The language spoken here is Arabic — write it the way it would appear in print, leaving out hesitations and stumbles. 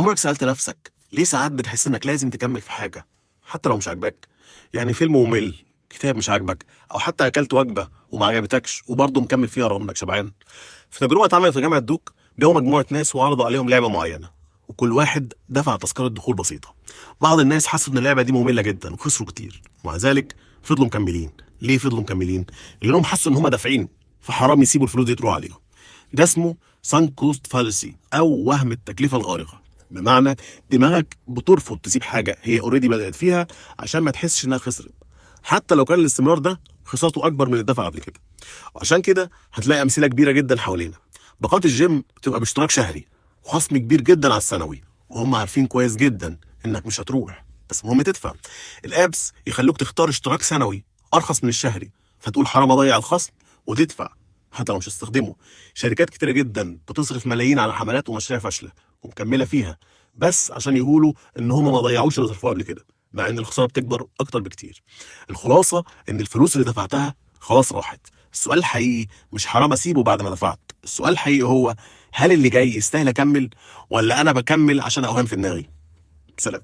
عمرك سألت نفسك ليه ساعات بتحس انك لازم تكمل في حاجة حتى لو مش عاجباك؟ يعني فيلم ممل، كتاب مش عاجبك، او حتى اكلت وجبة وما عجبتكش وبرضه مكمل فيها رغم انك شبعان. في تجربة اتعملت في جامعة دوك، جابوا مجموعة ناس وعرضوا عليهم لعبة معينة، وكل واحد دفع تذكرة دخول بسيطة. بعض الناس حسوا ان اللعبة دي مملة جدا وخسروا كتير، ومع ذلك فضلوا مكملين. ليه فضلوا مكملين؟ لانهم حسوا ان هم دافعين، فحرام يسيبوا الفلوس دي تروح عليهم. ده اسمه سانك كوست فالسي او وهم التكلفة الغارقة. بمعنى دماغك بترفض تسيب حاجة هي اوريدي بدأت فيها عشان ما تحسش انها خسرت، حتى لو كان الاستمرار ده خسارته اكبر من الدفع قبل كده. وعشان كده هتلاقي امثله كبيره جدا حوالينا. باقات الجيم بتبقى باشتراك شهري وخصم كبير جدا على السنوي، وهم عارفين كويس جدا انك مش هتروح، بس المهم تدفع. الابس يخلوك تختار اشتراك سنوي ارخص من الشهري، فتقول حرام اضيع الخصم وتدفع حتى لو مش هتستخدمه. شركات كتيره جدا بتصرف ملايين على حملات ومشاريع فاشله ومكمله فيها، بس عشان يقولوا ان هم ما ضيعوش اللي صرفوه قبل كده، مع ان الخساره بتكبر اكتر بكتير. الخلاصه ان الفلوس اللي دفعتها خلاص راحت. السؤال الحقيقي مش حرام اسيبه بعد ما دفعت، السؤال الحقيقي هو هل اللي جاي يستاهل اكمل، ولا انا بكمل عشان اوهام في دماغي؟ سلام.